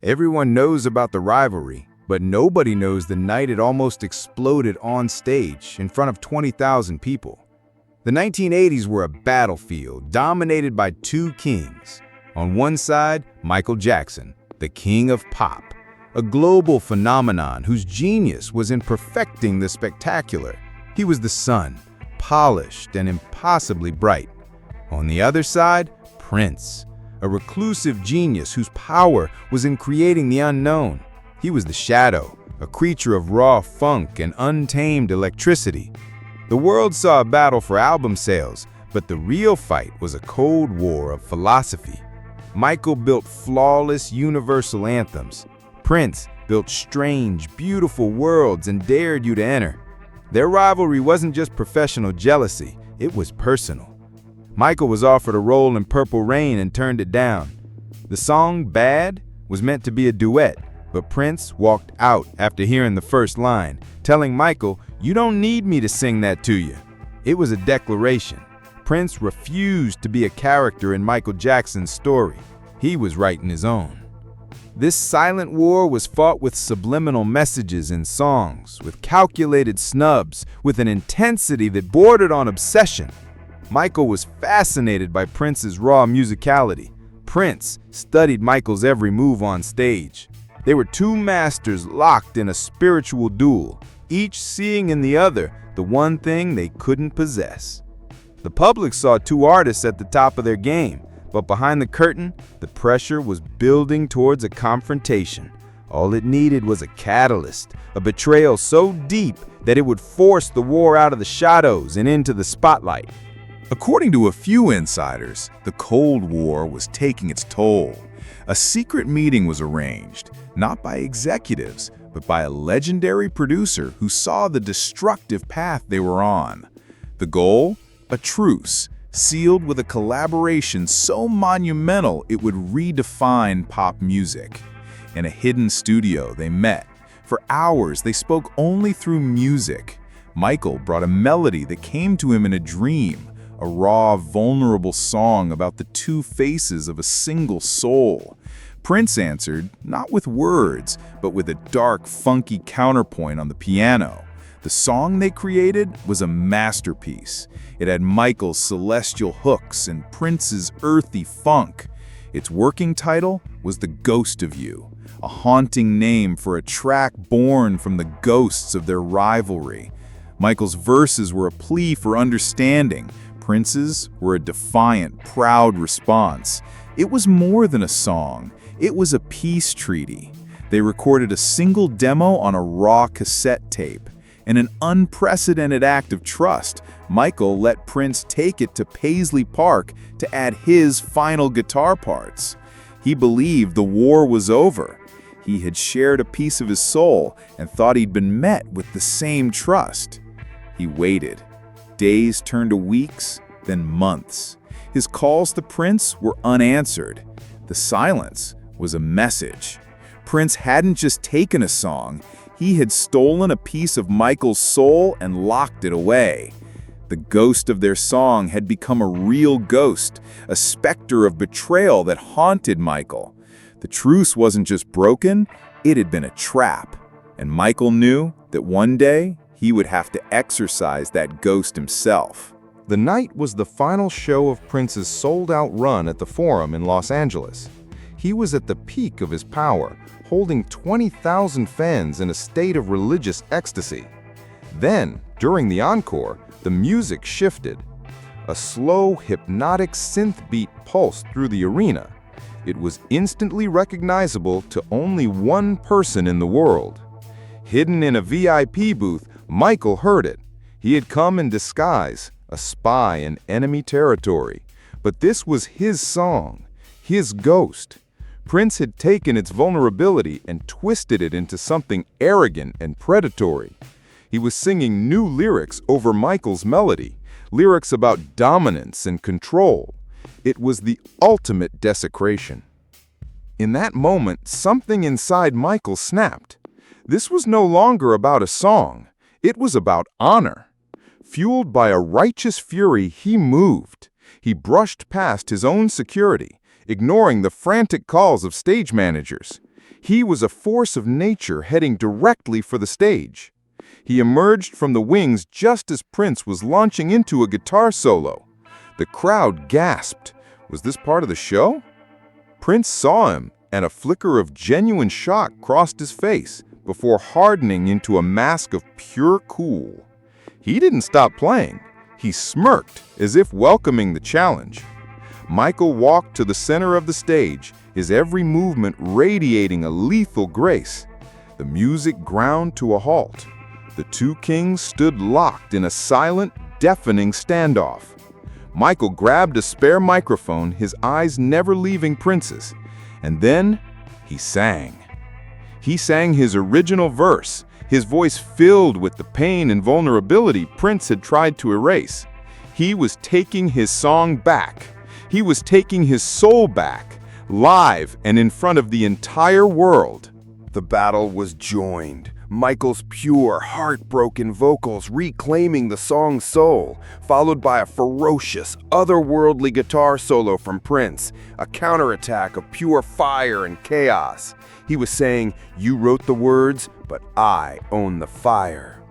Everyone knows about the rivalry, but nobody knows the night it almost exploded on stage in front of 20,000 people. The 1980s were a battlefield dominated by two kings. On one side, Michael Jackson, the king of pop, a global phenomenon whose genius was in perfecting the spectacular. He was the sun, polished and impossibly bright. On the other side, Prince, a reclusive genius whose power was in creating the unknown. He was the shadow, a creature of raw funk and untamed electricity. The world saw a battle for album sales, but the real fight was a cold war of philosophy. Michael built flawless universal anthems. Prince built strange, beautiful worlds and dared you to enter. Their rivalry wasn't just professional jealousy, it was personal. Michael was offered a role in Purple Rain and turned it down. The song Bad was meant to be a duet, but Prince walked out after hearing the first line, telling Michael, "You don't need me to sing that to you." It was a declaration. Prince refused to be a character in Michael Jackson's story. He was writing his own. This silent war was fought with subliminal messages in songs, with calculated snubs, with an intensity that bordered on obsession. Michael was fascinated by Prince's raw musicality. Prince studied Michael's every move on stage. They were two masters locked in a spiritual duel, each seeing in the other the one thing they couldn't possess. The public saw two artists at the top of their game, but behind the curtain, the pressure was building towards a confrontation. All it needed was a catalyst, a betrayal so deep that it would force the war out of the shadows and into the spotlight. According to a few insiders, the Cold War was taking its toll. A secret meeting was arranged, not by executives, but by a legendary producer who saw the destructive path they were on. The goal? A truce, sealed with a collaboration so monumental it would redefine pop music. In a hidden studio, they met. For hours, they spoke only through music. Michael brought a melody that came to him in a dream, a raw, vulnerable song about the two faces of a single soul. Prince answered, not with words, but with a dark, funky counterpoint on the piano. The song they created was a masterpiece. It had Michael's celestial hooks and Prince's earthy funk. Its working title was The Ghost of You, a haunting name for a track born from the ghosts of their rivalry. Michael's verses were a plea for understanding. Prince's were a defiant, proud response. It was more than a song. It was a peace treaty. They recorded a single demo on a raw cassette tape. In an unprecedented act of trust, Michael let Prince take it to Paisley Park to add his final guitar parts. He believed the war was over. He had shared a piece of his soul and thought he'd been met with the same trust. He waited. Days turned to weeks, then months. His calls to Prince were unanswered. The silence was a message. Prince hadn't just taken a song, he had stolen a piece of Michael's soul and locked it away. The ghost of their song had become a real ghost, a specter of betrayal that haunted Michael. The truce wasn't just broken, it had been a trap. And Michael knew that one day he would have to exorcise that ghost himself. The night was the final show of Prince's sold-out run at the Forum in Los Angeles. He was at the peak of his power, holding 20,000 fans in a state of religious ecstasy. Then, during the encore, the music shifted. A slow, hypnotic synth beat pulsed through the arena. It was instantly recognizable to only one person in the world. Hidden in a VIP booth, Michael heard it. He had come in disguise, a spy in enemy territory. But this was his song, his ghost. Prince had taken its vulnerability and twisted it into something arrogant and predatory. He was singing new lyrics over Michael's melody, lyrics about dominance and control. It was the ultimate desecration. In that moment, something inside Michael snapped. This was no longer about a song. It was about honor. Fueled by a righteous fury, he moved. He brushed past his own security, ignoring the frantic calls of stage managers. He was a force of nature heading directly for the stage. He emerged from the wings just as Prince was launching into a guitar solo. The crowd gasped. Was this part of the show? Prince saw him, and a flicker of genuine shock crossed his face before hardening into a mask of pure cool. He didn't stop playing. He smirked, as if welcoming the challenge. Michael walked to the center of the stage, his every movement radiating a lethal grace. The music ground to a halt. The two kings stood locked in a silent, deafening standoff. Michael grabbed a spare microphone, his eyes never leaving Prince's, and then he sang. He sang his original verse, his voice filled with the pain and vulnerability Prince had tried to erase. He was taking his song back. He was taking his soul back, live and in front of the entire world. The battle was joined. Michael's pure, heartbroken vocals reclaiming the song's soul, followed by a ferocious, otherworldly guitar solo from Prince, a counterattack of pure fire and chaos. He was saying, "You wrote the words, but I own the fire."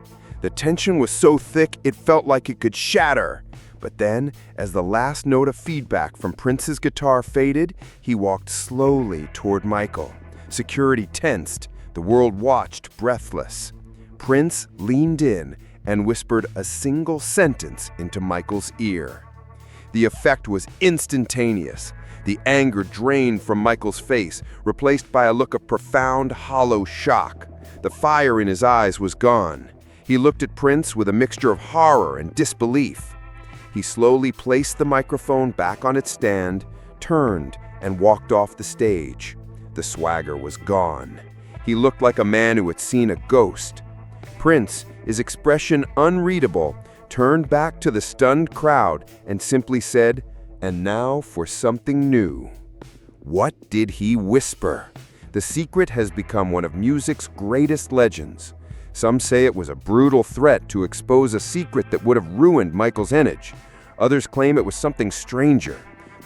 The tension was so thick it felt like it could shatter. But then, as the last note of feedback from Prince's guitar faded, he walked slowly toward Michael. Security tensed. The world watched, breathless. Prince leaned in and whispered a single sentence into Michael's ear. The effect was instantaneous. The anger drained from Michael's face, replaced by a look of profound, hollow shock. The fire in his eyes was gone. He looked at Prince with a mixture of horror and disbelief. He slowly placed the microphone back on its stand, turned, and walked off the stage. The swagger was gone. He looked like a man who had seen a ghost. Prince, his expression unreadable, turned back to the stunned crowd and simply said, "And now for something new." What did he whisper? The secret has become one of music's greatest legends. Some say it was a brutal threat to expose a secret that would have ruined Michael's image. Others claim it was something stranger,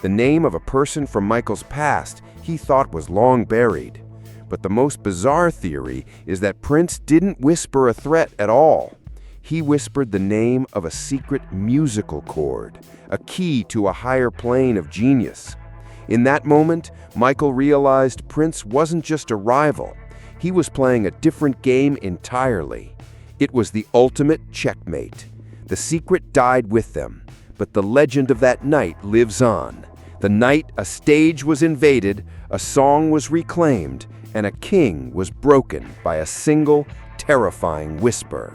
the name of a person from Michael's past he thought was long buried. But the most bizarre theory is that Prince didn't whisper a threat at all. He whispered the name of a secret musical chord, a key to a higher plane of genius. In that moment, Michael realized Prince wasn't just a rival. He was playing a different game entirely. It was the ultimate checkmate. The secret died with them, but the legend of that night lives on. The night a stage was invaded, a song was reclaimed, and a king was broken by a single, terrifying whisper.